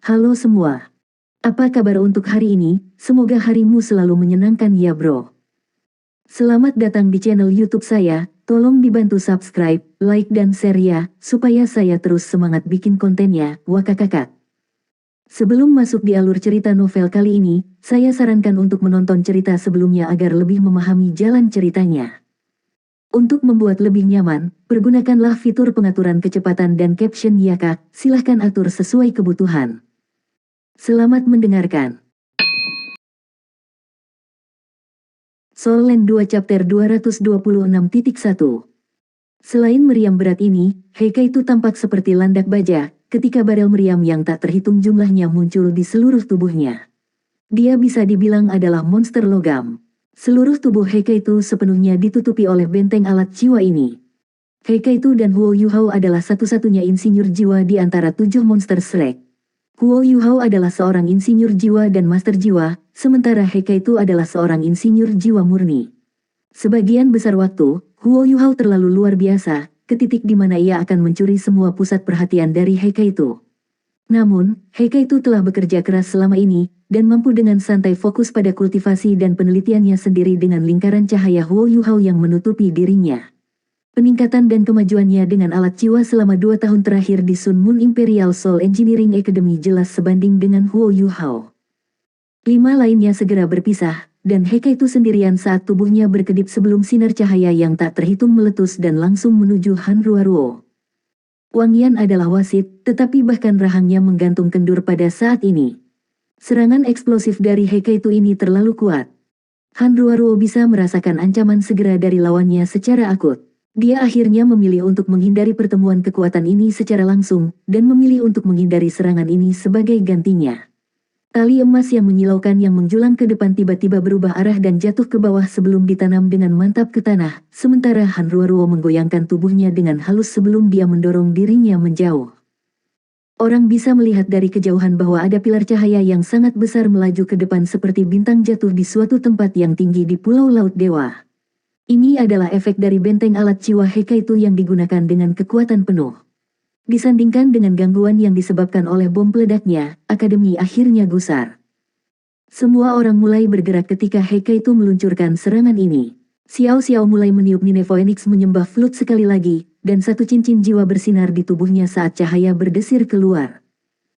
Halo semua. Apa kabar untuk hari ini? Semoga harimu selalu menyenangkan ya bro. Selamat datang di channel YouTube saya. Tolong dibantu subscribe, like dan share ya, supaya saya terus semangat bikin kontennya. Wakakakak. Sebelum masuk di alur cerita novel kali ini, saya sarankan untuk menonton cerita sebelumnya agar lebih memahami jalan ceritanya. Untuk membuat lebih nyaman, pergunakanlah fitur pengaturan kecepatan dan caption ya kak, silahkan atur sesuai kebutuhan. Selamat mendengarkan. Soul Land 2 Chapter 226.1. Selain meriam berat ini, Heika itu tampak seperti landak baja, ketika barel meriam yang tak terhitung jumlahnya muncul di seluruh tubuhnya. Dia bisa dibilang adalah monster logam. Seluruh tubuh Heika itu sepenuhnya ditutupi oleh benteng alat jiwa ini. Heika itu dan Huo Yuhao adalah satu-satunya insinyur jiwa di antara 7 monster Shrek. Huo Yuhao adalah seorang insinyur jiwa dan master jiwa, sementara Heika itu adalah seorang insinyur jiwa murni. Sebagian besar waktu, Huo Yuhao terlalu luar biasa, ke titik di mana ia akan mencuri semua pusat perhatian dari Heika itu. Namun, Heika itu telah bekerja keras selama ini, dan mampu dengan santai fokus pada kultivasi dan penelitiannya sendiri dengan lingkaran cahaya Huo Yuhao yang menutupi dirinya. Peningkatan dan kemajuannya dengan alat jiwa selama 2 tahun terakhir di Sun Moon Imperial Soul Engineering Academy jelas sebanding dengan Huo Yuhao. 5 lainnya segera berpisah, dan Heika itu sendirian saat tubuhnya berkedip sebelum sinar cahaya yang tak terhitung meletus dan langsung menuju Hanruaruo. Wang Yan adalah wasit, tetapi bahkan rahangnya menggantung kendur pada saat ini. Serangan eksplosif dari Heika itu ini terlalu kuat. Hanruaruo bisa merasakan ancaman segera dari lawannya secara akut. Dia akhirnya memilih untuk menghindari pertemuan kekuatan ini secara langsung, dan memilih untuk menghindari serangan ini sebagai gantinya. Tali emas yang menyilaukan yang menjulang ke depan tiba-tiba berubah arah dan jatuh ke bawah sebelum ditanam dengan mantap ke tanah, sementara Hanruaruo menggoyangkan tubuhnya dengan halus sebelum dia mendorong dirinya menjauh. Orang bisa melihat dari kejauhan bahwa ada pilar cahaya yang sangat besar melaju ke depan seperti bintang jatuh di suatu tempat yang tinggi di Pulau Laut Dewa. Ini adalah efek dari benteng alat jiwa Heika itu yang digunakan dengan kekuatan penuh. Disandingkan dengan gangguan yang disebabkan oleh bom peledaknya, akademi akhirnya gusar. Semua orang mulai bergerak ketika Heika itu meluncurkan serangan ini. Xiao Xiao mulai meniup Nine Phoenix menyembah flute sekali lagi, dan satu cincin jiwa bersinar di tubuhnya saat cahaya berdesir keluar.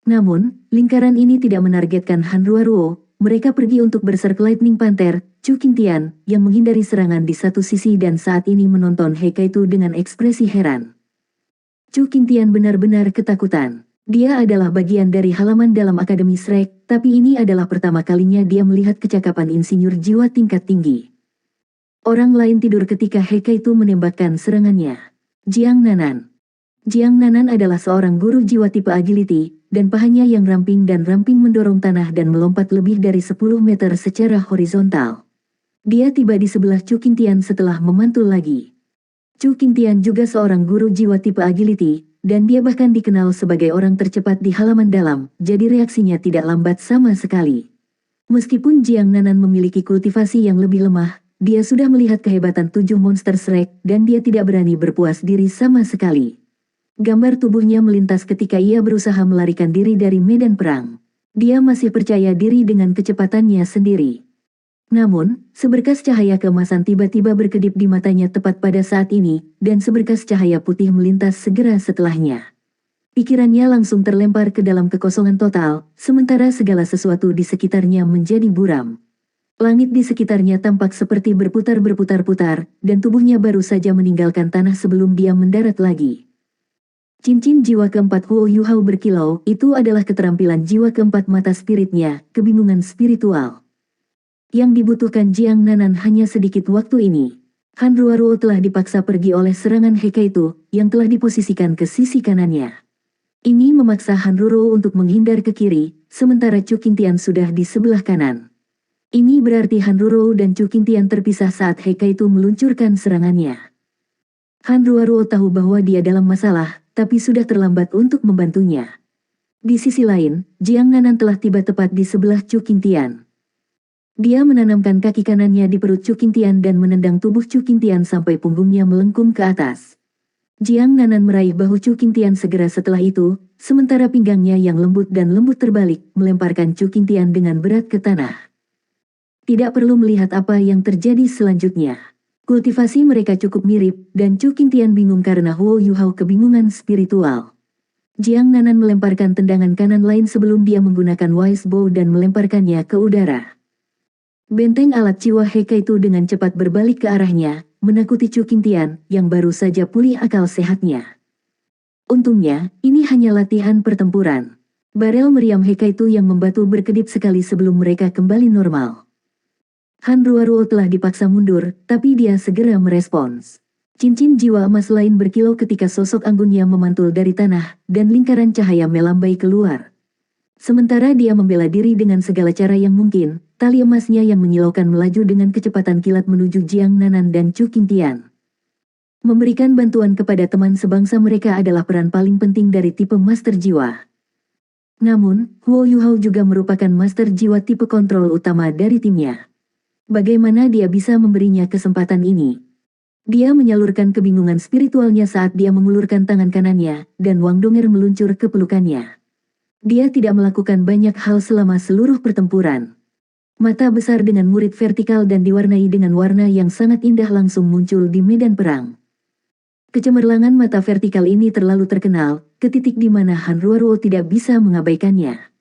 Namun, lingkaran ini tidak menargetkan Hanruaruo. Mereka pergi untuk berserk Lightning Panther, Chu Qingtian, yang menghindari serangan di satu sisi dan saat ini menonton Heika itu dengan ekspresi heran. Chu Qingtian benar-benar ketakutan. Dia adalah bagian dari halaman dalam Akademi Shrek, tapi ini adalah pertama kalinya dia melihat kecakapan insinyur jiwa tingkat tinggi. Orang lain tidur ketika Heika itu menembakkan serangannya. Jiang Nanan. Jiang Nanan adalah seorang guru jiwa tipe agility, dan pahanya yang ramping mendorong tanah dan melompat lebih dari 10 meter secara horizontal. Dia tiba di sebelah Chu Qingtian setelah memantul lagi. Chu Qingtian juga seorang guru jiwa tipe agility, dan dia bahkan dikenal sebagai orang tercepat di halaman dalam, jadi reaksinya tidak lambat sama sekali. Meskipun Jiang Nanan memiliki kultivasi yang lebih lemah, dia sudah melihat kehebatan 7 monster Shrek dan dia tidak berani berpuas diri sama sekali. Gambar tubuhnya melintas ketika ia berusaha melarikan diri dari medan perang. Dia masih percaya diri dengan kecepatannya sendiri. Namun, seberkas cahaya keemasan tiba-tiba berkedip di matanya tepat pada saat ini, dan seberkas cahaya putih melintas segera setelahnya. Pikirannya langsung terlempar ke dalam kekosongan total, sementara segala sesuatu di sekitarnya menjadi buram. Langit di sekitarnya tampak seperti berputar-berputar-putar, dan tubuhnya baru saja meninggalkan tanah sebelum dia mendarat lagi. Cincin jiwa keempat Huo Yuhao berkilau, itu adalah keterampilan jiwa keempat mata spiritnya, kebingungan spiritual. Yang dibutuhkan Jiang Nanan hanya sedikit waktu ini. Hanruaruo telah dipaksa pergi oleh serangan Heika itu, yang telah diposisikan ke sisi kanannya. Ini memaksa Hanruaruo untuk menghindar ke kiri, sementara Chu Qingtian sudah di sebelah kanan. Ini berarti Hanruaruo dan Chu Qingtian terpisah saat Heika itu meluncurkan serangannya. Hanruaruo tahu bahwa dia dalam masalah, tapi sudah terlambat untuk membantunya. Di sisi lain, Jiang Nanan telah tiba tepat di sebelah Chu Qingtian. Dia menanamkan kaki kanannya di perut Chu Qingtian dan menendang tubuh Chu Qingtian sampai punggungnya melengkung ke atas. Jiang Nanan meraih bahu Chu Qingtian segera setelah itu, sementara pinggangnya yang lembut dan lembut terbalik, melemparkan Chu Qingtian dengan berat ke tanah. Tidak perlu melihat apa yang terjadi selanjutnya. Kultivasi mereka cukup mirip, dan Chu Qingtian bingung karena Huo Yuhao kebingungan spiritual. Jiang Nanan melemparkan tendangan kanan lain sebelum dia menggunakan Wise Bow dan melemparkannya ke udara. Benteng alat jiwa Heka itu dengan cepat berbalik ke arahnya, menakuti Chu Qingtian, yang baru saja pulih akal sehatnya. Untungnya, ini hanya latihan pertempuran. Barel meriam Heka itu yang membatu berkedip sekali sebelum mereka kembali normal. Han Ruoruo telah dipaksa mundur, tapi dia segera merespons. Cincin jiwa emas lain berkilau ketika sosok anggunnya memantul dari tanah, dan lingkaran cahaya melambai keluar. Sementara dia membela diri dengan segala cara yang mungkin, tali emasnya yang menyilaukan melaju dengan kecepatan kilat menuju Jiang Nanan dan Chu Qingtian. Memberikan bantuan kepada teman sebangsa mereka adalah peran paling penting dari tipe Master Jiwa. Namun, Huo Yuhao juga merupakan Master Jiwa tipe kontrol utama dari timnya. Bagaimana dia bisa memberinya kesempatan ini? Dia menyalurkan kebingungan spiritualnya saat dia mengulurkan tangan kanannya, dan Wang Donger meluncur ke pelukannya. Dia tidak melakukan banyak hal selama seluruh pertempuran. Mata besar dengan murid vertikal dan diwarnai dengan warna yang sangat indah langsung muncul di medan perang. Kecemerlangan mata vertikal ini terlalu terkenal, ke titik di mana Han Ruoruo tidak bisa mengabaikannya.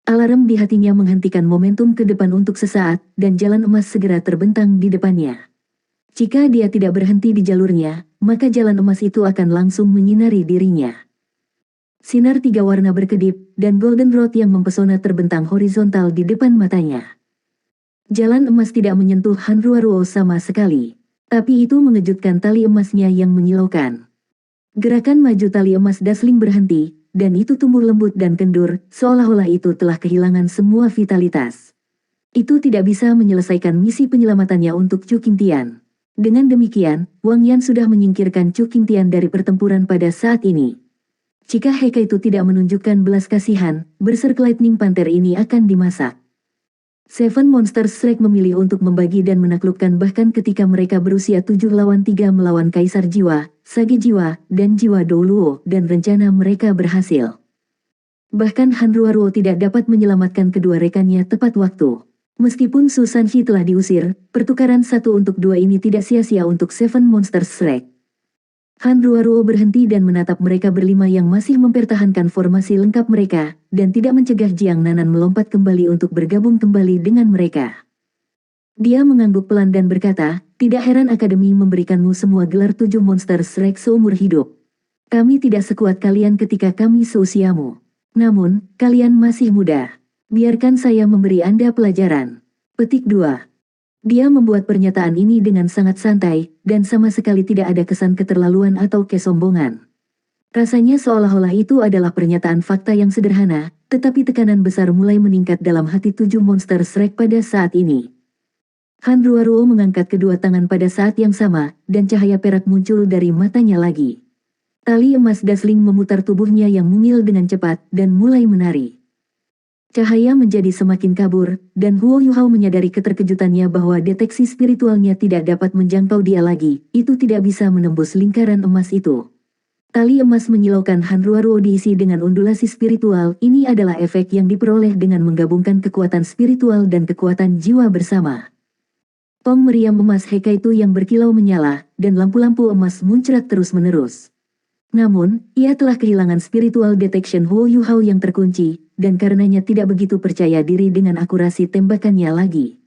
Alarm di hatinya menghentikan momentum ke depan untuk sesaat, dan jalan emas segera terbentang di depannya. Jika dia tidak berhenti di jalurnya, maka jalan emas itu akan langsung menyinari dirinya. Sinar 3 warna berkedip, dan golden rod yang mempesona terbentang horizontal di depan matanya. Jalan emas tidak menyentuh Han Ruoruo sama sekali. Tapi itu mengejutkan tali emasnya yang menyilaukan. Gerakan maju tali emas Dasling berhenti, dan itu tumbuh lembut dan kendur, seolah-olah itu telah kehilangan semua vitalitas. Itu tidak bisa menyelesaikan misi penyelamatannya untuk Chu Qingtian. Dengan demikian, Wang Yan sudah menyingkirkan Chu Qingtian dari pertempuran pada saat ini. Jika Heka itu tidak menunjukkan belas kasihan, Berserk Lightning Panther ini akan dimasak. Seven Monsters Strike memilih untuk membagi dan menaklukkan bahkan ketika mereka berusia 7 lawan 3 melawan Kaisar Jiwa, Sage Jiwa, dan Jiwa Douluo, dan rencana mereka berhasil. Bahkan Han Ruoruo tidak dapat menyelamatkan kedua rekannya tepat waktu. Meskipun Su Sanxi telah diusir, pertukaran 1 untuk 2 ini tidak sia-sia untuk Seven Monsters Strike. Han Ruoruo berhenti dan menatap mereka berlima yang masih mempertahankan formasi lengkap mereka, dan tidak mencegah Jiang Nanan melompat kembali untuk bergabung kembali dengan mereka. Dia mengangguk pelan dan berkata, tidak heran Akademi memberikanmu semua gelar 7 Monster Strike seumur hidup. Kami tidak sekuat kalian ketika kami seusiamu. Namun, kalian masih muda. Biarkan saya memberi Anda pelajaran. Petik 2. Dia membuat pernyataan ini dengan sangat santai, dan sama sekali tidak ada kesan keterlaluan atau kesombongan. Rasanya seolah-olah itu adalah pernyataan fakta yang sederhana, tetapi tekanan besar mulai meningkat dalam hati 7 Monster Strike pada saat ini. Han Ruoruo mengangkat kedua tangan pada saat yang sama, dan cahaya perak muncul dari matanya lagi. Tali emas Dasling memutar tubuhnya yang mungil dengan cepat, dan mulai menari. Cahaya menjadi semakin kabur, dan Huo Yuhao menyadari keterkejutannya bahwa deteksi spiritualnya tidak dapat menjangkau dia lagi, itu tidak bisa menembus lingkaran emas itu. Tali emas menyilaukan Han Ruoruo diisi dengan undulasi spiritual, ini adalah efek yang diperoleh dengan menggabungkan kekuatan spiritual dan kekuatan jiwa bersama. Tong meriam emas Heka itu yang berkilau menyala, dan lampu-lampu emas muncrat terus-menerus. Namun, ia telah kehilangan spiritual detection Huo Yuhao yang terkunci, dan karenanya tidak begitu percaya diri dengan akurasi tembakannya lagi.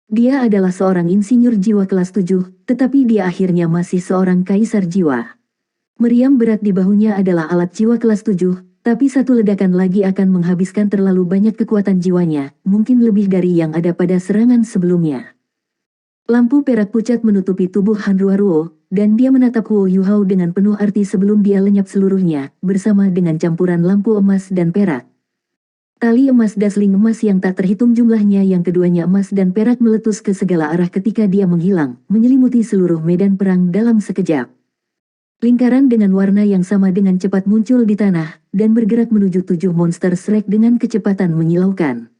Dia adalah seorang insinyur jiwa kelas 7, tetapi dia akhirnya masih seorang kaisar jiwa. Meriam berat di bahunya adalah alat jiwa kelas 7, tapi satu ledakan lagi akan menghabiskan terlalu banyak kekuatan jiwanya, mungkin lebih dari yang ada pada serangan sebelumnya. Lampu perak pucat menutupi tubuh Han Ruoruo, dan dia menatap Huo Yuhao dengan penuh arti sebelum dia lenyap seluruhnya, bersama dengan campuran lampu emas dan perak. Tali emas Dasling emas yang tak terhitung jumlahnya yang keduanya emas dan perak meletus ke segala arah ketika dia menghilang, menyelimuti seluruh medan perang dalam sekejap. Lingkaran dengan warna yang sama dengan cepat muncul di tanah, dan bergerak menuju 7 Monster Strike dengan kecepatan menyilaukan.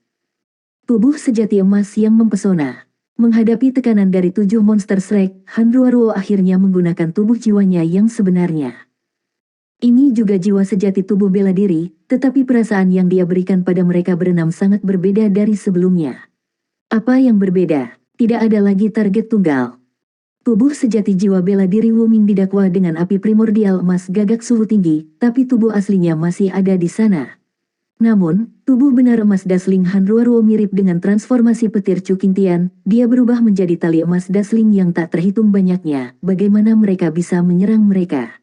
Tubuh sejati emas yang mempesona. Menghadapi tekanan dari 7 monster Shrek, Hanruaruo akhirnya menggunakan tubuh jiwanya yang sebenarnya. Ini juga jiwa sejati tubuh bela diri, tetapi perasaan yang dia berikan pada mereka berenam sangat berbeda dari sebelumnya. Apa yang berbeda? Tidak ada lagi target tunggal. Tubuh sejati jiwa bela diri Wu Ming didakwa dengan api primordial emas gagak suhu tinggi, tapi tubuh aslinya masih ada di sana. Namun, tubuh benar emas Dasling Hanruaruo mirip dengan transformasi petir Cukintian, dia berubah menjadi tali emas Dasling yang tak terhitung banyaknya. Bagaimana mereka bisa menyerang mereka?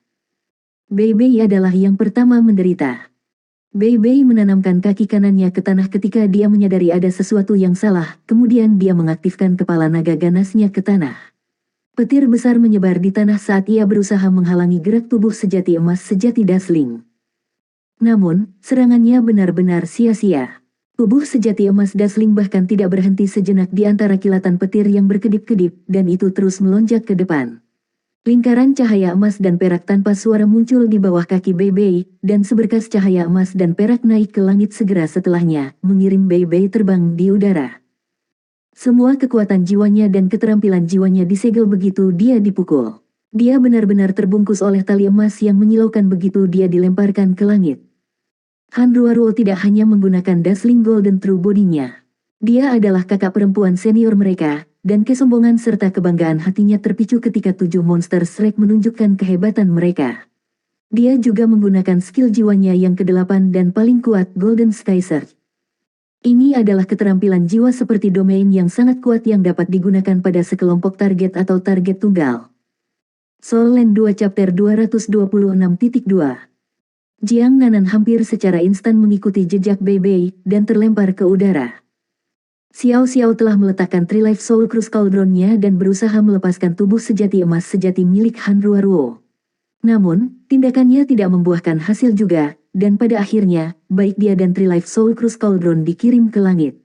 Bei Bei adalah yang pertama menderita. Bei Bei menanamkan kaki kanannya ke tanah ketika dia menyadari ada sesuatu yang salah, kemudian dia mengaktifkan kepala naga ganasnya ke tanah. Petir besar menyebar di tanah saat ia berusaha menghalangi gerak tubuh sejati emas sejati Dasling. Namun, serangannya benar-benar sia-sia. Tubuh sejati emas Dasling bahkan tidak berhenti sejenak di antara kilatan petir yang berkedip-kedip, dan itu terus melonjak ke depan. Lingkaran cahaya emas dan perak tanpa suara muncul di bawah kaki Bei Bei, dan seberkas cahaya emas dan perak naik ke langit segera setelahnya, mengirim Bei Bei terbang di udara. Semua kekuatan jiwanya dan keterampilan jiwanya disegel begitu dia dipukul. Dia benar-benar terbungkus oleh tali emas yang menyilaukan begitu dia dilemparkan ke langit. Hanruaruo tidak hanya menggunakan Dazzling Golden True Body-nya. Dia adalah kakak perempuan senior mereka, dan kesombongan serta kebanggaan hatinya terpicu ketika 7 monster Shrek menunjukkan kehebatan mereka. Dia juga menggunakan skill jiwanya yang ke-8 dan paling kuat Golden Sky Surge. Ini adalah keterampilan jiwa seperti domain yang sangat kuat yang dapat digunakan pada sekelompok target atau target tunggal. Soul Land 2 Chapter 226.2 Jiang Nanan hampir secara instan mengikuti jejak Bei Bei dan terlempar ke udara. Xiao Xiao telah meletakkan Tri-Life Soul Cruise Cauldron-nya dan berusaha melepaskan tubuh sejati emas sejati milik Hanruaruo. Namun, tindakannya tidak membuahkan hasil juga, dan pada akhirnya, baik dia dan Tri-Life Soul Cruise Cauldron dikirim ke langit.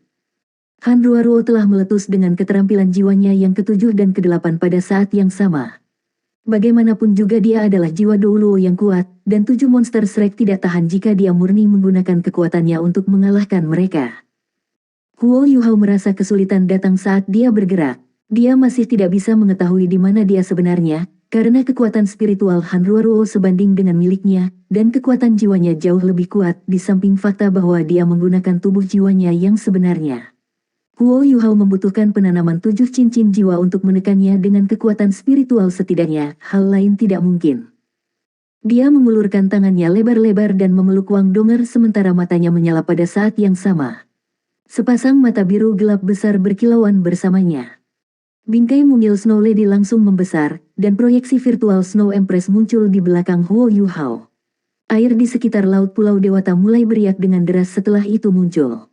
Hanruaruo telah meletus dengan keterampilan jiwanya yang ke-7 dan ke-8 pada saat yang sama. Bagaimanapun juga dia adalah jiwa Douluo yang kuat, dan 7 monster Shrek tidak tahan jika dia murni menggunakan kekuatannya untuk mengalahkan mereka. Huo Yuhao merasa kesulitan datang saat dia bergerak. Dia masih tidak bisa mengetahui di mana dia sebenarnya, karena kekuatan spiritual Hanruaruo sebanding dengan miliknya, dan kekuatan jiwanya jauh lebih kuat di samping fakta bahwa dia menggunakan tubuh jiwanya yang sebenarnya. Huo Yuhao membutuhkan penanaman 7 cincin jiwa untuk menekannya dengan kekuatan spiritual setidaknya, hal lain tidak mungkin. Dia mengulurkan tangannya lebar-lebar dan memeluk Wang Donger sementara matanya menyala pada saat yang sama. Sepasang mata biru gelap besar berkilauan bersamanya. Bingkai mungil Snow Lady langsung membesar, dan proyeksi virtual Snow Empress muncul di belakang Huo Yuhao. Air di sekitar laut Pulau Dewata mulai beriak dengan deras setelah itu muncul.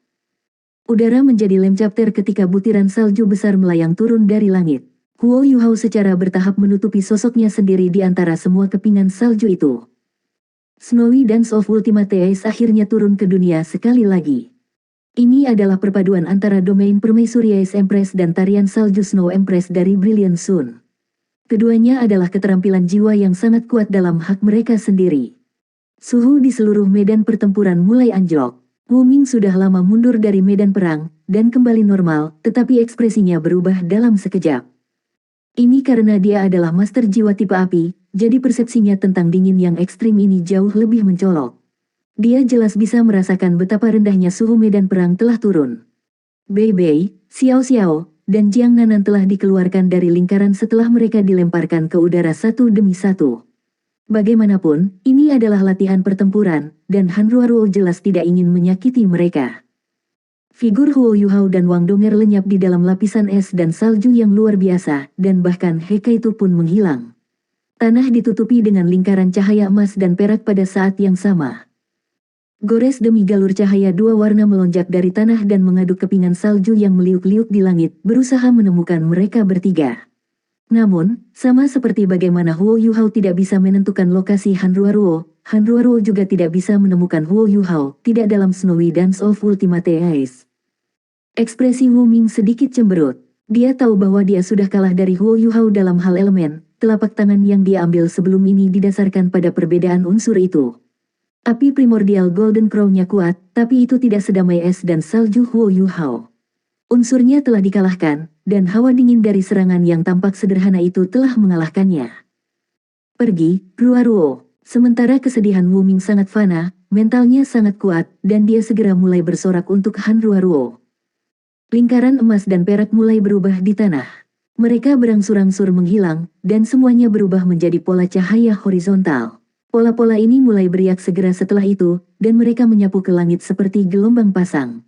Udara menjadi lem capter ketika butiran salju besar melayang turun dari langit. Huo Yuhao secara bertahap menutupi sosoknya sendiri di antara semua kepingan salju itu. Snowy Dance of Ultimate Ice akhirnya turun ke dunia sekali lagi. Ini adalah perpaduan antara domain permaisuri Ice Empress dan tarian salju Snow Empress dari Brilliant Sun. Keduanya adalah keterampilan jiwa yang sangat kuat dalam hak mereka sendiri. Suhu di seluruh medan pertempuran mulai anjlok. Wu Ming sudah lama mundur dari medan perang, dan kembali normal, tetapi ekspresinya berubah dalam sekejap. Ini karena dia adalah master jiwa tipe api, jadi persepsinya tentang dingin yang ekstrim ini jauh lebih mencolok. Dia jelas bisa merasakan betapa rendahnya suhu medan perang telah turun. Bei Bei, Xiao Xiao, dan Jiang Nanan telah dikeluarkan dari lingkaran setelah mereka dilemparkan ke udara satu demi satu. Bagaimanapun, ini adalah latihan pertempuran, dan Hanruaruo jelas tidak ingin menyakiti mereka. Figur Huo Yuhao dan Wang Donger lenyap di dalam lapisan es dan salju yang luar biasa, dan bahkan Hekaitu pun menghilang. Tanah ditutupi dengan lingkaran cahaya emas dan perak pada saat yang sama. Gores demi galur cahaya dua warna melonjak dari tanah dan mengaduk kepingan salju yang meliuk-liuk di langit, berusaha menemukan mereka bertiga. Namun, sama seperti bagaimana Huo Yuhao tidak bisa menentukan lokasi Hanruaruo, Hanruaruo juga tidak bisa menemukan Huo Yuhao, tidak dalam Snowy Dance of Ultimate Ice. Ekspresi Wu Ming sedikit cemberut. Dia tahu bahwa dia sudah kalah dari Huo Yuhao dalam hal elemen, telapak tangan yang dia ambil sebelum ini didasarkan pada perbedaan unsur itu. Api primordial Golden Crown-nya kuat, tapi itu tidak sedamai es dan salju Huo Yuhao. Unsurnya telah dikalahkan, dan hawa dingin dari serangan yang tampak sederhana itu telah mengalahkannya. Pergi, Ruaruo. Sementara kesedihan Wu Ming sangat fana, mentalnya sangat kuat, dan dia segera mulai bersorak untuk Han Ruaruo. Lingkaran emas dan perak mulai berubah di tanah. Mereka berangsur-angsur menghilang, dan semuanya berubah menjadi pola cahaya horizontal. Pola-pola ini mulai beriak segera setelah itu, dan mereka menyapu ke langit seperti gelombang pasang.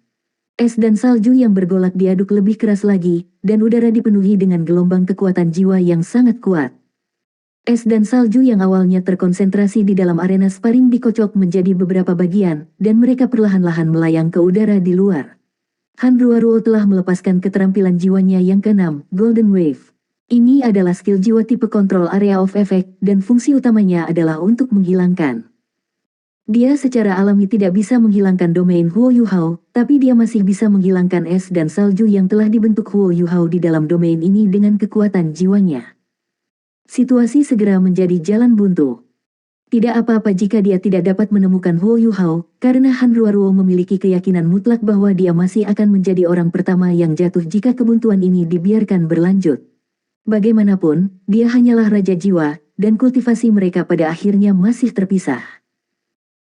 Es dan salju yang bergolak diaduk lebih keras lagi, dan udara dipenuhi dengan gelombang kekuatan jiwa yang sangat kuat. Es dan salju yang awalnya terkonsentrasi di dalam arena sparring dikocok menjadi beberapa bagian, dan mereka perlahan-lahan melayang ke udara di luar. Han Ruaruo telah melepaskan keterampilan jiwanya yang keenam, Golden Wave. Ini adalah skill jiwa tipe kontrol area of effect, dan fungsi utamanya adalah untuk menghilangkan. Dia secara alami tidak bisa menghilangkan domain Huo Yuhao, tapi dia masih bisa menghilangkan es dan salju yang telah dibentuk Huo Yuhao di dalam domain ini dengan kekuatan jiwanya. Situasi segera menjadi jalan buntu. Tidak apa-apa jika dia tidak dapat menemukan Huo Yuhao, karena Han Ruaruo memiliki keyakinan mutlak bahwa dia masih akan menjadi orang pertama yang jatuh jika kebuntuan ini dibiarkan berlanjut. Bagaimanapun, dia hanyalah raja jiwa, dan kultivasi mereka pada akhirnya masih terpisah.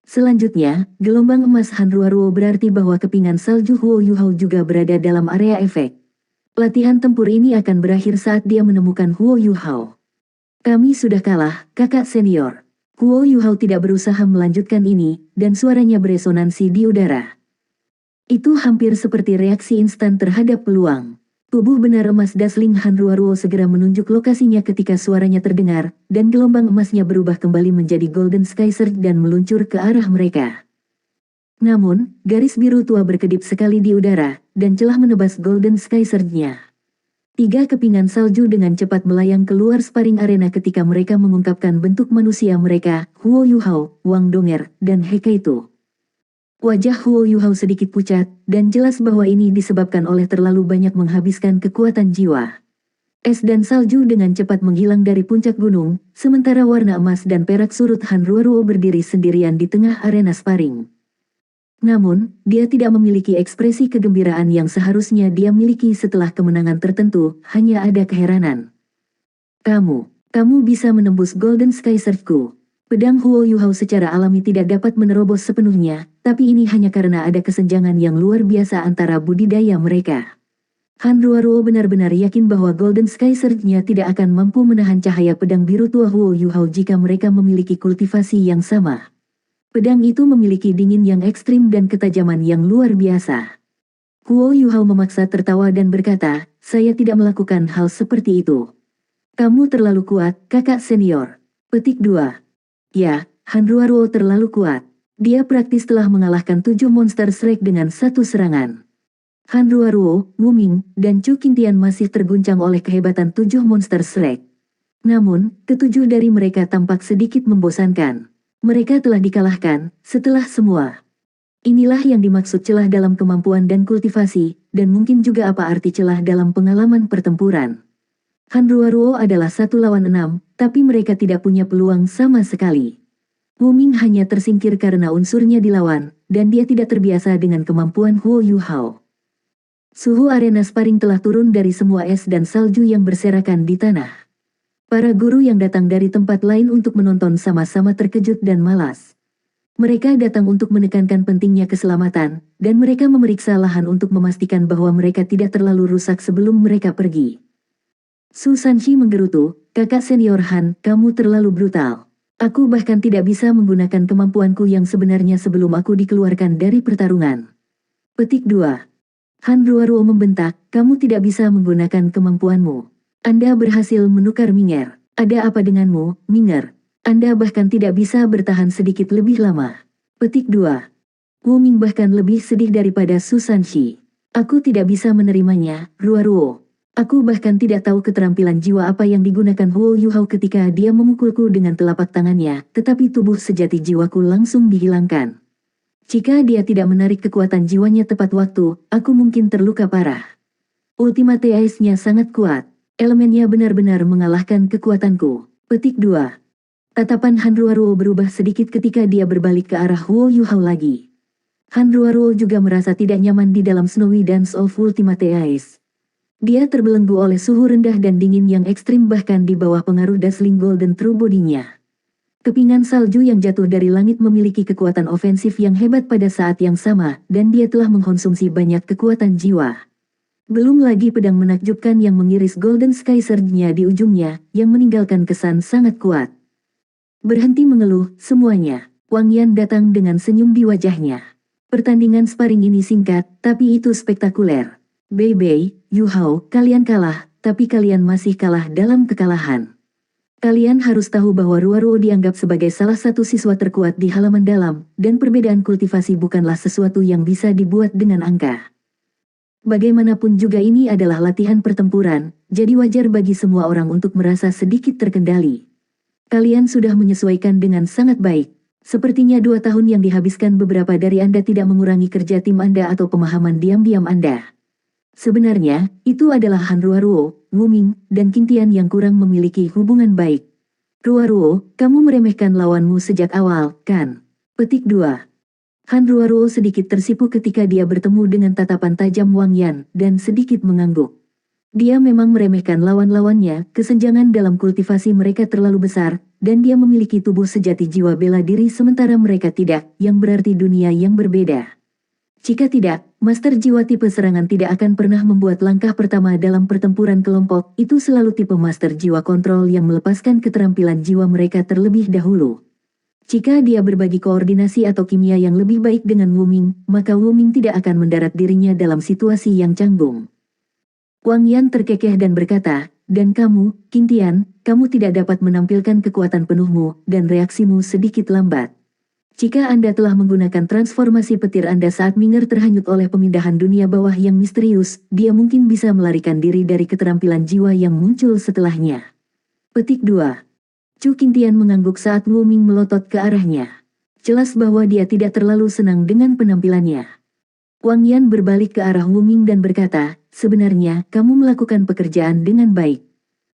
Selanjutnya, gelombang emas Han Ruaruo berarti bahwa kepingan salju Huo Yuhao juga berada dalam area efek. Latihan tempur ini akan berakhir saat dia menemukan Huo Yuhao. Kami sudah kalah, kakak senior. Huo Yuhao tidak berusaha melanjutkan ini, dan suaranya beresonansi di udara. Itu hampir seperti reaksi instan terhadap peluang. Tubuh benar emas Dasling Han Ruaruo segera menunjuk lokasinya ketika suaranya terdengar, dan gelombang emasnya berubah kembali menjadi Golden Sky Surge dan meluncur ke arah mereka. Namun, garis biru tua berkedip sekali di udara, dan celah menebas Golden Sky Surge-nya. 3 kepingan salju dengan cepat melayang keluar sparring arena ketika mereka mengungkapkan bentuk manusia mereka, Huo Yuhao, Wang Donger, dan Hekaitu. Wajah Huo Yuhao sedikit pucat, dan jelas bahwa ini disebabkan oleh terlalu banyak menghabiskan kekuatan jiwa. Es dan salju dengan cepat menghilang dari puncak gunung, sementara warna emas dan perak surut Han Ruaruo berdiri sendirian di tengah arena sparring. Namun, dia tidak memiliki ekspresi kegembiraan yang seharusnya dia miliki setelah kemenangan tertentu, hanya ada keheranan. Kamu bisa menembus Golden Sky Surge-ku. Pedang Huo Yuhao secara alami tidak dapat menerobos sepenuhnya, tapi ini hanya karena ada kesenjangan yang luar biasa antara budidaya mereka. Han Ruaruo benar-benar yakin bahwa Golden Sky Surge-nya tidak akan mampu menahan cahaya pedang biru tua Huo Yuhao jika mereka memiliki kultivasi yang sama. Pedang itu memiliki dingin yang ekstrim dan ketajaman yang luar biasa. Huo Yuhao memaksa tertawa dan berkata, saya tidak melakukan hal seperti itu. Kamu terlalu kuat, kakak senior. Petik 2. Ya, Han Ruaruo terlalu kuat. Dia praktis telah mengalahkan 7 monster Shrek dengan satu serangan. Han Ruaruo, Wu Ming, dan Chu Qingtian masih terguncang oleh kehebatan 7 monster Shrek. Namun, ketujuh dari mereka tampak sedikit membosankan. Mereka telah dikalahkan, setelah semua. Inilah yang dimaksud celah dalam kemampuan dan kultivasi, dan mungkin juga apa arti celah dalam pengalaman pertempuran. Han Ruaruo adalah 1 lawan 6, tapi mereka tidak punya peluang sama sekali. Wu Ming hanya tersingkir karena unsurnya dilawan, dan dia tidak terbiasa dengan kemampuan Huo Yuhao. Suhu arena sparring telah turun dari semua es dan salju yang berserakan di tanah. Para guru yang datang dari tempat lain untuk menonton sama-sama terkejut dan malas. Mereka datang untuk menekankan pentingnya keselamatan, dan mereka memeriksa lahan untuk memastikan bahwa mereka tidak terlalu rusak sebelum mereka pergi. Su Sanshi menggerutu, kakak senior Han, kamu terlalu brutal. Aku bahkan tidak bisa menggunakan kemampuanku yang sebenarnya sebelum aku dikeluarkan dari pertarungan. Petik 2. Han Ruaruo membentak, kamu tidak bisa menggunakan kemampuanmu. Anda berhasil menukar Minger. Ada apa denganmu, Minger? Anda bahkan tidak bisa bertahan sedikit lebih lama. Petik 2. Wu Ming bahkan lebih sedih daripada Su Sanshi. Aku tidak bisa menerimanya, Ruaruo. Aku bahkan tidak tahu keterampilan jiwa apa yang digunakan Huo Yuhao ketika dia memukulku dengan telapak tangannya, tetapi tubuh sejati jiwaku langsung dihilangkan. Jika dia tidak menarik kekuatan jiwanya tepat waktu, aku mungkin terluka parah. Ultimate Ice-nya sangat kuat. Elemennya benar-benar mengalahkan kekuatanku. Petik 2. Tatapan Han Ruaruo berubah sedikit ketika dia berbalik ke arah Huo Yuhao lagi. Hanruaro juga merasa tidak nyaman di dalam Snowy Dance of Ultimate Ice. Dia terbelenggu oleh suhu rendah dan dingin yang ekstrim bahkan di bawah pengaruh Dazzling Golden True Body-nya. Kepingan salju yang jatuh dari langit memiliki kekuatan ofensif yang hebat pada saat yang sama, dan dia telah mengkonsumsi banyak kekuatan jiwa. Belum lagi pedang menakjubkan yang mengiris Golden Sky Surge-nya di ujungnya, yang meninggalkan kesan sangat kuat. Berhenti mengeluh, semuanya. Wang Yan datang dengan senyum di wajahnya. Pertandingan sparring ini singkat, tapi itu spektakuler. Bei Bei, Yu Hao, kalian kalah, tapi kalian masih kalah dalam kekalahan. Kalian harus tahu bahwa Ruaro dianggap sebagai salah satu siswa terkuat di halaman dalam, dan perbedaan kultivasi bukanlah sesuatu yang bisa dibuat dengan angka. Bagaimanapun juga ini adalah latihan pertempuran, jadi wajar bagi semua orang untuk merasa sedikit terkendali. Kalian sudah menyesuaikan dengan sangat baik. Sepertinya 2 tahun yang dihabiskan beberapa dari Anda tidak mengurangi kerja tim Anda atau pemahaman diam-diam Anda. Sebenarnya, itu adalah Han Ruaruo, Wu Ming, dan Qing Tian yang kurang memiliki hubungan baik. Ruaruo, kamu meremehkan lawanmu sejak awal, kan? Petik 2. Han Ruaruo sedikit tersipu ketika dia bertemu dengan tatapan tajam Wang Yan, dan sedikit mengangguk. Dia memang meremehkan lawan-lawannya, kesenjangan dalam kultivasi mereka terlalu besar, dan dia memiliki tubuh sejati jiwa bela diri sementara mereka tidak, yang berarti dunia yang berbeda. Jika tidak, master jiwa tipe serangan tidak akan pernah membuat langkah pertama dalam pertempuran kelompok, itu selalu tipe master jiwa kontrol yang melepaskan keterampilan jiwa mereka terlebih dahulu. Jika dia berbagi koordinasi atau kimia yang lebih baik dengan Wu Ming, maka Wu Ming tidak akan mendarat dirinya dalam situasi yang canggung. Wang Yan terkekeh dan berkata, dan kamu, Qing Tian, kamu tidak dapat menampilkan kekuatan penuhmu, dan reaksimu sedikit lambat. Jika Anda telah menggunakan transformasi petir Anda saat Minger terhanyut oleh pemindahan dunia bawah yang misterius, dia mungkin bisa melarikan diri dari keterampilan jiwa yang muncul setelahnya. Petik 2. Chu Qing Tian mengangguk saat Wu Ming melotot ke arahnya. Jelas bahwa dia tidak terlalu senang dengan penampilannya. Wang Yan berbalik ke arah Wu Ming dan berkata, sebenarnya kamu melakukan pekerjaan dengan baik.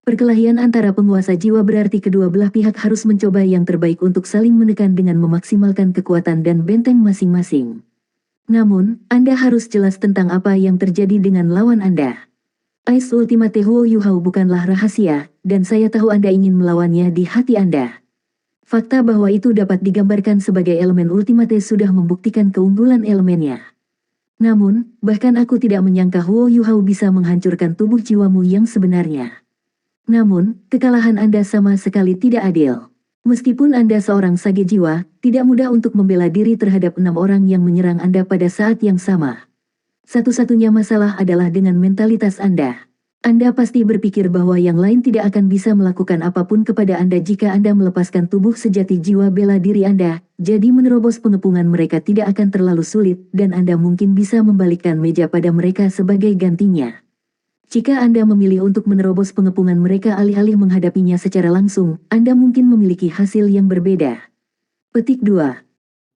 Perkelahian antara penguasa jiwa berarti kedua belah pihak harus mencoba yang terbaik untuk saling menekan dengan memaksimalkan kekuatan dan benteng masing-masing. Namun, Anda harus jelas tentang apa yang terjadi dengan lawan Anda. Ice Ultimate Huo Yu Hao bukanlah rahasia, dan saya tahu Anda ingin melawannya di hati Anda. Fakta bahwa itu dapat digambarkan sebagai elemen Ultimate sudah membuktikan keunggulan elemennya. Namun, bahkan aku tidak menyangka Huo Yu Hao bisa menghancurkan tubuh jiwamu yang sebenarnya. Namun, kekalahan Anda sama sekali tidak adil. Meskipun Anda seorang sage jiwa, tidak mudah untuk membela diri terhadap 6 orang yang menyerang Anda pada saat yang sama. Satu-satunya masalah adalah dengan mentalitas Anda. Anda pasti berpikir bahwa yang lain tidak akan bisa melakukan apapun kepada Anda jika Anda melepaskan tubuh sejati jiwa bela diri Anda, jadi menerobos pengepungan mereka tidak akan terlalu sulit, dan Anda mungkin bisa membalikkan meja pada mereka sebagai gantinya. Jika Anda memilih untuk menerobos pengepungan mereka alih-alih menghadapinya secara langsung, Anda mungkin memiliki hasil yang berbeda. Petik 2.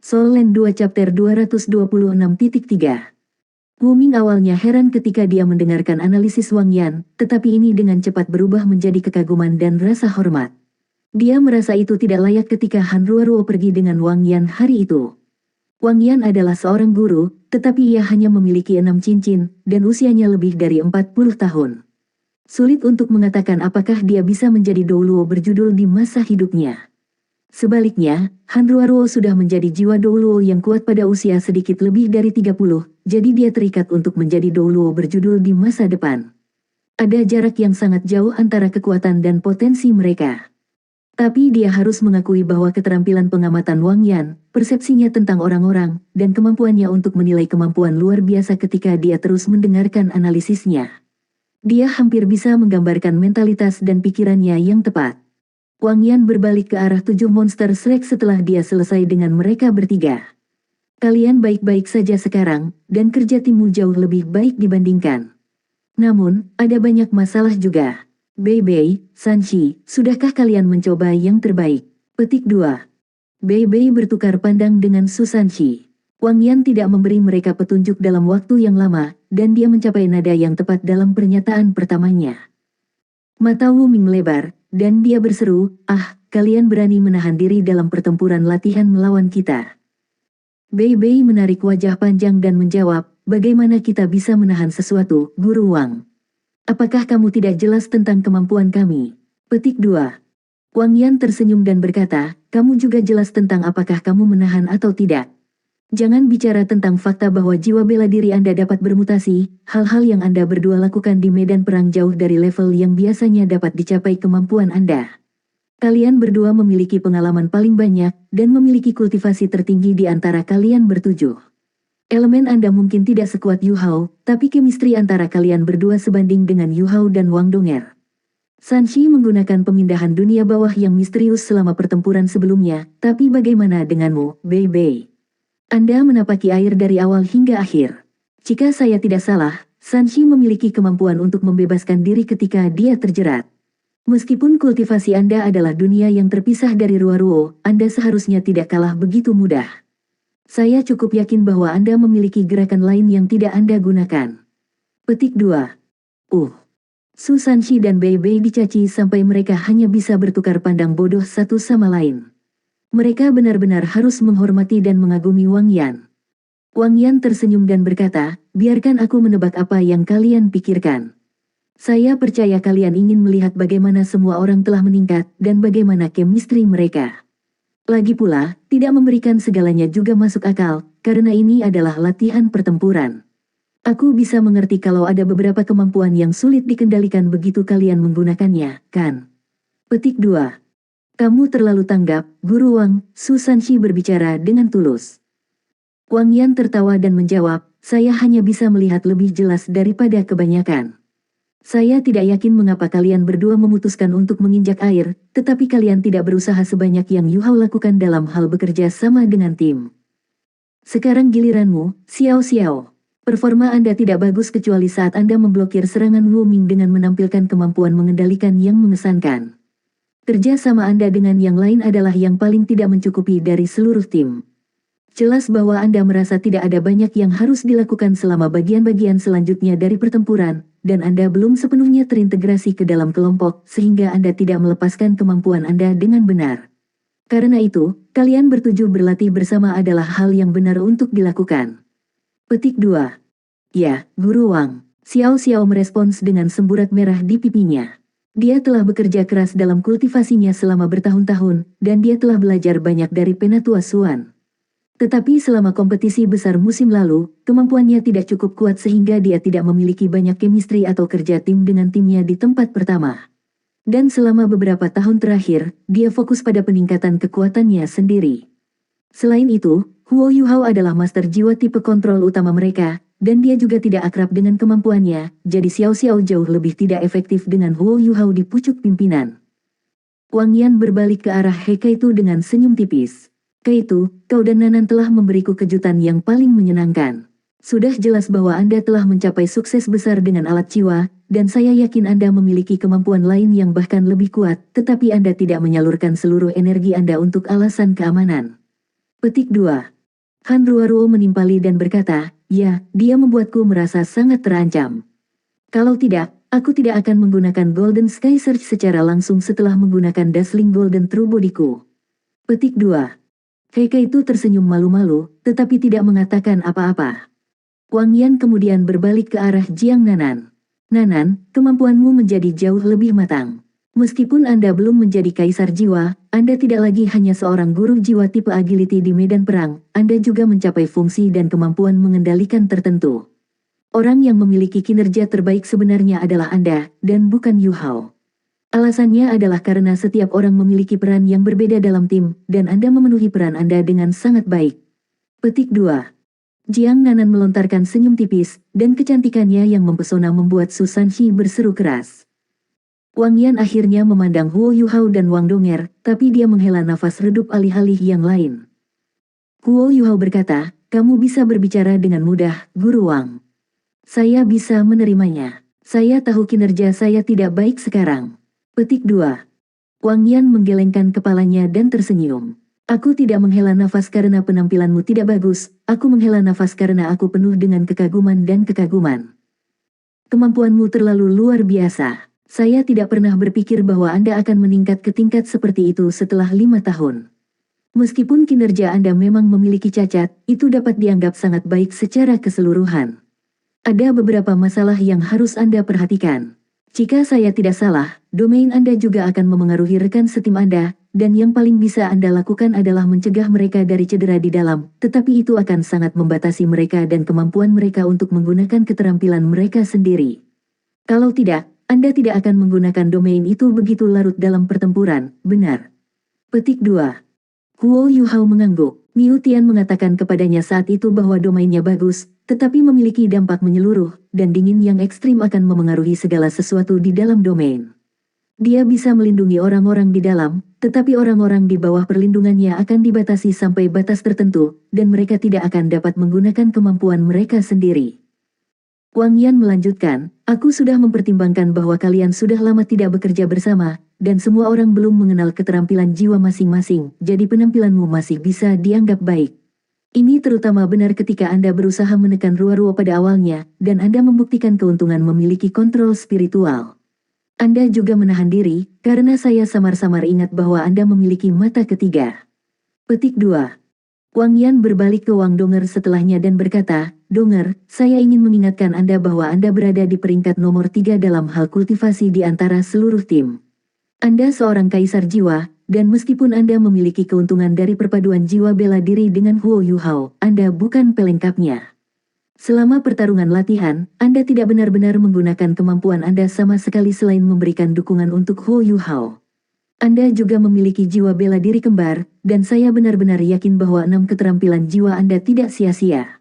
Soul Land 2 Chapter 226.3. Wu Ming awalnya heran ketika dia mendengarkan analisis Wang Yan, tetapi ini dengan cepat berubah menjadi kekaguman dan rasa hormat. Dia merasa itu tidak layak ketika Han Ruaruo pergi dengan Wang Yan hari itu. Wang Yan adalah seorang guru, tetapi ia hanya memiliki 6 cincin, dan usianya lebih dari 40 tahun. Sulit untuk mengatakan apakah dia bisa menjadi Douluo berjudul di masa hidupnya. Sebaliknya, Han Ruaruo sudah menjadi jiwa Douluo yang kuat pada usia sedikit lebih dari 30, jadi dia terikat untuk menjadi Douluo berjudul di masa depan. Ada jarak yang sangat jauh antara kekuatan dan potensi mereka. Tapi dia harus mengakui bahwa keterampilan pengamatan Wang Yan, persepsinya tentang orang-orang, dan kemampuannya untuk menilai kemampuan luar biasa ketika dia terus mendengarkan analisisnya. Dia hampir bisa menggambarkan mentalitas dan pikirannya yang tepat. Wang Yan berbalik ke arah 7 monster Shrek setelah dia selesai dengan mereka bertiga. Kalian baik-baik saja sekarang, dan kerja timmu jauh lebih baik dibandingkan. Namun, ada banyak masalah juga. Bei Bei, Sanchi, sudahkah kalian mencoba yang terbaik? Petik 2. Bei Bei bertukar pandang dengan Su Sanchi. Wang Yan tidak memberi mereka petunjuk dalam waktu yang lama, dan dia mencapai nada yang tepat dalam pernyataan pertamanya. Mata Wu Ming melebar, dan dia berseru, kalian berani menahan diri dalam pertempuran latihan melawan kita. Bei Bei menarik wajah panjang dan menjawab, bagaimana kita bisa menahan sesuatu, Guru Wang? Apakah kamu tidak jelas tentang kemampuan kami? Petik 2. Wang Yan tersenyum dan berkata, kamu juga jelas tentang apakah kamu menahan atau tidak. Jangan bicara tentang fakta bahwa jiwa bela diri Anda dapat bermutasi, hal-hal yang Anda berdua lakukan di medan perang jauh dari level yang biasanya dapat dicapai kemampuan Anda. Kalian berdua memiliki pengalaman paling banyak, dan memiliki kultivasi tertinggi di antara kalian bertujuh. Elemen Anda mungkin tidak sekuat Yu Hao, tapi chemistry antara kalian berdua sebanding dengan Yu Hao dan Wang Donger. Sanshi menggunakan pemindahan dunia bawah yang misterius selama pertempuran sebelumnya, tapi bagaimana denganmu, Bei Bei? Anda menapaki air dari awal hingga akhir. Jika saya tidak salah, Sanshi memiliki kemampuan untuk membebaskan diri ketika dia terjerat. Meskipun kultivasi Anda adalah dunia yang terpisah dari Ruo-Ruo, Anda seharusnya tidak kalah begitu mudah. Saya cukup yakin bahwa Anda memiliki gerakan lain yang tidak Anda gunakan. Petik 2. Su Sanshi dan Bei Bei dicaci sampai mereka hanya bisa bertukar pandang bodoh satu sama lain. Mereka benar-benar harus menghormati dan mengagumi Wang Yan. Wang Yan tersenyum dan berkata, biarkan aku menebak apa yang kalian pikirkan. Saya percaya kalian ingin melihat bagaimana semua orang telah meningkat dan bagaimana chemistry mereka. Lagi pula, tidak memberikan segalanya juga masuk akal, karena ini adalah latihan pertempuran. Aku bisa mengerti kalau ada beberapa kemampuan yang sulit dikendalikan begitu kalian menggunakannya, kan? Petik 2. Kamu terlalu tanggap, Guru Wang, Su Sanshi berbicara dengan tulus. Wang Yan tertawa dan menjawab, saya hanya bisa melihat lebih jelas daripada kebanyakan. Saya tidak yakin mengapa kalian berdua memutuskan untuk menginjak air, tetapi kalian tidak berusaha sebanyak yang Yu Hao lakukan dalam hal bekerja sama dengan tim. Sekarang giliranmu, Xiao Xiao. Performa Anda tidak bagus kecuali saat Anda memblokir serangan Wu Ming dengan menampilkan kemampuan mengendalikan yang mengesankan. Kerja sama Anda dengan yang lain adalah yang paling tidak mencukupi dari seluruh tim. Jelas bahwa Anda merasa tidak ada banyak yang harus dilakukan selama bagian-bagian selanjutnya dari pertempuran, dan Anda belum sepenuhnya terintegrasi ke dalam kelompok sehingga Anda tidak melepaskan kemampuan Anda dengan benar. Karena itu, kalian bertujuh berlatih bersama adalah hal yang benar untuk dilakukan. Petik 2. Ya, Guru Wang. Xiao Xiao merespons dengan semburat merah di pipinya. Dia telah bekerja keras dalam kultivasinya selama bertahun-tahun, dan dia telah belajar banyak dari Penatua Suan. Tetapi selama kompetisi besar musim lalu, kemampuannya tidak cukup kuat sehingga dia tidak memiliki banyak chemistry atau kerja tim dengan timnya di tempat pertama. Dan selama beberapa tahun terakhir, dia fokus pada peningkatan kekuatannya sendiri. Selain itu, Huo Yuhao adalah master jiwa tipe kontrol utama mereka, dan dia juga tidak akrab dengan kemampuannya, jadi Xiao Xiao jauh lebih tidak efektif dengan Huo Yuhao di pucuk pimpinan. Wang Yan berbalik ke arah He Kaitu dengan senyum tipis. Kaitu, kau dan Nanan telah memberiku kejutan yang paling menyenangkan. Sudah jelas bahwa Anda telah mencapai sukses besar dengan alat jiwa, dan saya yakin Anda memiliki kemampuan lain yang bahkan lebih kuat, tetapi Anda tidak menyalurkan seluruh energi Anda untuk alasan keamanan. Petik 2. Han Ruo menimpali dan berkata, ya, dia membuatku merasa sangat terancam. Kalau tidak, aku tidak akan menggunakan Golden Sky Surge secara langsung setelah menggunakan Dazzling Golden True Bodyku. Petik 2. Heike itu tersenyum malu-malu, tetapi tidak mengatakan apa-apa. Wang Yan kemudian berbalik ke arah Jiang Nanan. Nanan, kemampuanmu menjadi jauh lebih matang. Meskipun Anda belum menjadi kaisar jiwa, Anda tidak lagi hanya seorang guru jiwa tipe agility di medan perang, Anda juga mencapai fungsi dan kemampuan mengendalikan tertentu. Orang yang memiliki kinerja terbaik sebenarnya adalah Anda, dan bukan Yu Hao. Alasannya adalah karena setiap orang memiliki peran yang berbeda dalam tim, dan Anda memenuhi peran Anda dengan sangat baik. Petik 2. Jiang Nanan melontarkan senyum tipis, dan kecantikannya yang mempesona membuat Su Sanshi berseru keras. Wang Yan akhirnya memandang Huo Yuhao dan Wang Donger, tapi dia menghela nafas redup alih-alih yang lain. Huo Yuhao berkata, kamu bisa berbicara dengan mudah, Guru Wang. Saya bisa menerimanya. Saya tahu kinerja saya tidak baik sekarang. Petik 2. Wang Yan menggelengkan kepalanya dan tersenyum. Aku tidak menghela nafas karena penampilanmu tidak bagus, aku menghela nafas karena aku penuh dengan kekaguman dan kekaguman. Kemampuanmu terlalu luar biasa. Saya tidak pernah berpikir bahwa Anda akan meningkat ke tingkat seperti itu setelah 5 tahun. Meskipun kinerja Anda memang memiliki cacat, itu dapat dianggap sangat baik secara keseluruhan. Ada beberapa masalah yang harus Anda perhatikan. Jika saya tidak salah, domain Anda juga akan memengaruhi rekan setim Anda, dan yang paling bisa Anda lakukan adalah mencegah mereka dari cedera di dalam, tetapi itu akan sangat membatasi mereka dan kemampuan mereka untuk menggunakan keterampilan mereka sendiri. Kalau tidak, Anda tidak akan menggunakan domain itu begitu larut dalam pertempuran, benar? Petik 2. Huo Yuhao mengangguk. Miu Tian mengatakan kepadanya saat itu bahwa domainnya bagus, tetapi memiliki dampak menyeluruh, dan dingin yang ekstrim akan memengaruhi segala sesuatu di dalam domain. Dia bisa melindungi orang-orang di dalam, tetapi orang-orang di bawah perlindungannya akan dibatasi sampai batas tertentu, dan mereka tidak akan dapat menggunakan kemampuan mereka sendiri. Wang Yan melanjutkan, aku sudah mempertimbangkan bahwa kalian sudah lama tidak bekerja bersama, dan semua orang belum mengenal keterampilan jiwa masing-masing, jadi penampilanmu masih bisa dianggap baik. Ini terutama benar ketika Anda berusaha menekan Ruo-Ruo pada awalnya, dan Anda membuktikan keuntungan memiliki kontrol spiritual. Anda juga menahan diri, karena saya samar-samar ingat bahwa Anda memiliki mata ketiga. Petik 2. Wang Yan berbalik ke Wang Donger setelahnya dan berkata, Donger, saya ingin mengingatkan Anda bahwa Anda berada di peringkat nomor 3 dalam hal kultivasi di antara seluruh tim. Anda seorang kaisar jiwa, dan meskipun Anda memiliki keuntungan dari perpaduan jiwa bela diri dengan Huo Yuhao, Anda bukan pelengkapnya. Selama pertarungan latihan, Anda tidak benar-benar menggunakan kemampuan Anda sama sekali selain memberikan dukungan untuk Huo Yuhao. Anda juga memiliki jiwa bela diri kembar, dan saya benar-benar yakin bahwa 6 keterampilan jiwa Anda tidak sia-sia.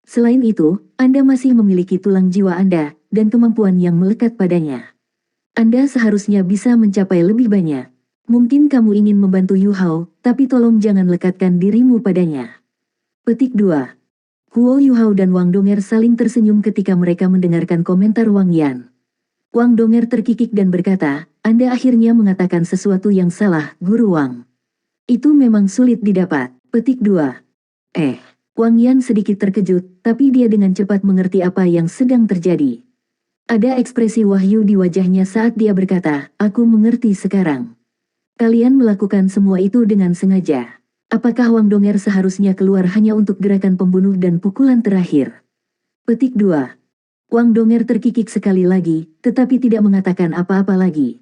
Selain itu, Anda masih memiliki tulang jiwa Anda, dan kemampuan yang melekat padanya. Anda seharusnya bisa mencapai lebih banyak. Mungkin kamu ingin membantu Yuhao, tapi tolong jangan lekatkan dirimu padanya. Petik 2. Huo Yuhao dan Wang Donger saling tersenyum ketika mereka mendengarkan komentar Wang Yan. Wang Donger terkikik dan berkata, Anda akhirnya mengatakan sesuatu yang salah, Guru Wang. Itu memang sulit didapat. Petik 2. Wang Yan sedikit terkejut, tapi dia dengan cepat mengerti apa yang sedang terjadi. Ada ekspresi wahyu di wajahnya saat dia berkata, aku mengerti sekarang. Kalian melakukan semua itu dengan sengaja. Apakah Wang Donger seharusnya keluar hanya untuk gerakan pembunuh dan pukulan terakhir? Petik 2. Wang Donger terkikik sekali lagi, tetapi tidak mengatakan apa-apa lagi.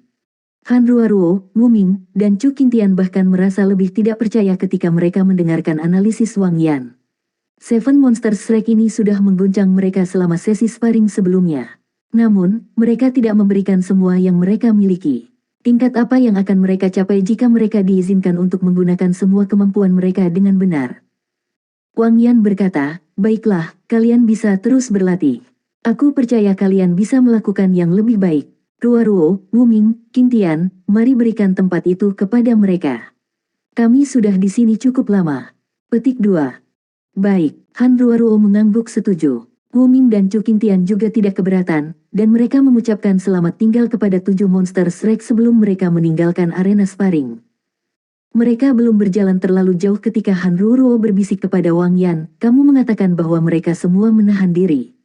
Han Ruo, Wu Ming, dan Chu Qingtian bahkan merasa lebih tidak percaya ketika mereka mendengarkan analisis Wang Yan. Seven Monster Strike ini sudah mengguncang mereka selama sesi sparring sebelumnya. Namun, mereka tidak memberikan semua yang mereka miliki. Tingkat apa yang akan mereka capai jika mereka diizinkan untuk menggunakan semua kemampuan mereka dengan benar? Wang Yan berkata, baiklah, kalian bisa terus berlatih. Aku percaya kalian bisa melakukan yang lebih baik. Ruo, Wu Ming, Qingtian, mari berikan tempat itu kepada mereka. Kami sudah di sini cukup lama. Petik 2. Baik, Han Ruo mengangguk setuju. Wu Ming dan Chu Qingtian juga tidak keberatan, dan mereka mengucapkan selamat tinggal kepada 7 monster strike sebelum mereka meninggalkan arena sparring. Mereka belum berjalan terlalu jauh ketika Han Ruo berbisik kepada Wang Yan, kamu mengatakan bahwa mereka semua menahan diri.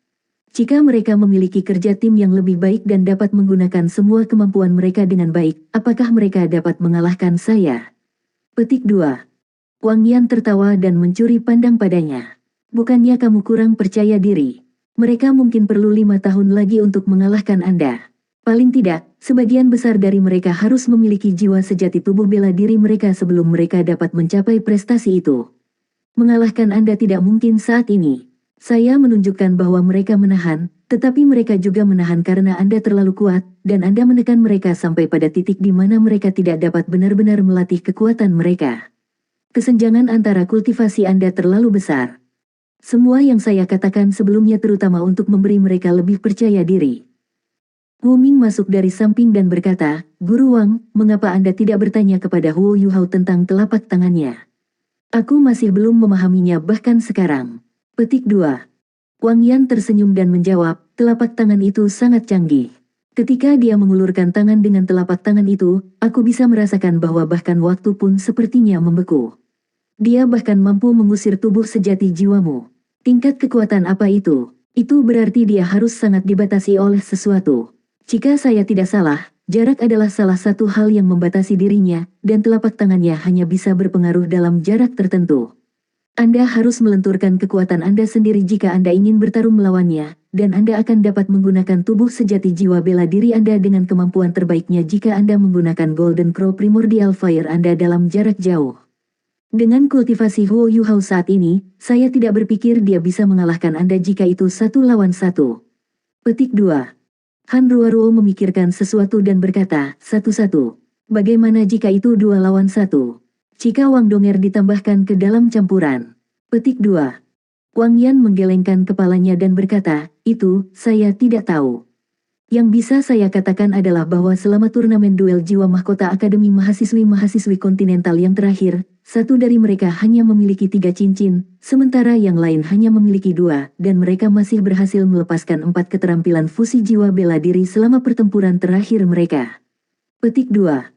Jika mereka memiliki kerja tim yang lebih baik dan dapat menggunakan semua kemampuan mereka dengan baik, apakah mereka dapat mengalahkan saya? Petik 2. Wang Yan tertawa dan mencuri pandang padanya. Bukannya kamu kurang percaya diri? Mereka mungkin perlu 5 tahun lagi untuk mengalahkan Anda. Paling tidak, sebagian besar dari mereka harus memiliki jiwa sejati tubuh bela diri mereka sebelum mereka dapat mencapai prestasi itu. Mengalahkan Anda tidak mungkin saat ini. Saya menunjukkan bahwa mereka menahan, tetapi mereka juga menahan karena Anda terlalu kuat, dan Anda menekan mereka sampai pada titik di mana mereka tidak dapat benar-benar melatih kekuatan mereka. Kesenjangan antara kultivasi Anda terlalu besar. Semua yang saya katakan sebelumnya terutama untuk memberi mereka lebih percaya diri. Wu Ming masuk dari samping dan berkata, Guru Wang, mengapa Anda tidak bertanya kepada Huo Yuhao tentang telapak tangannya? Aku masih belum memahaminya bahkan sekarang. Petik 2. Wang Yan tersenyum dan menjawab, telapak tangan itu sangat canggih. Ketika dia mengulurkan tangan dengan telapak tangan itu, aku bisa merasakan bahwa bahkan waktu pun sepertinya membeku. Dia bahkan mampu mengusir tubuh sejati jiwamu. Tingkat kekuatan apa itu? Itu berarti dia harus sangat dibatasi oleh sesuatu. Jika saya tidak salah, Jarak adalah salah satu hal yang membatasi dirinya, dan telapak tangannya hanya bisa berpengaruh dalam jarak tertentu. Anda harus melenturkan kekuatan Anda sendiri jika Anda ingin bertarung melawannya, dan Anda akan dapat menggunakan tubuh sejati jiwa bela diri Anda dengan kemampuan terbaiknya jika Anda menggunakan Golden Crow Primordial Fire Anda dalam jarak jauh. Dengan kultivasi Huo Yuhao saat ini, saya tidak berpikir dia bisa mengalahkan Anda jika itu 1 lawan 1. Petik 2. Han Ruoruo memikirkan sesuatu dan berkata, satu-satu. Bagaimana jika itu 2 lawan 1? Jika Wang Donger ditambahkan ke dalam campuran. Petik 2. Wang Yan menggelengkan kepalanya dan berkata, itu, saya tidak tahu. Yang bisa saya katakan adalah bahwa selama turnamen duel jiwa mahkota Akademi Mahasiswi-Mahasiswi Kontinental yang terakhir, satu dari mereka hanya memiliki 3 cincin, sementara yang lain hanya memiliki 2, dan mereka masih berhasil melepaskan 4 keterampilan fusi jiwa bela diri selama pertempuran terakhir mereka. Petik 2.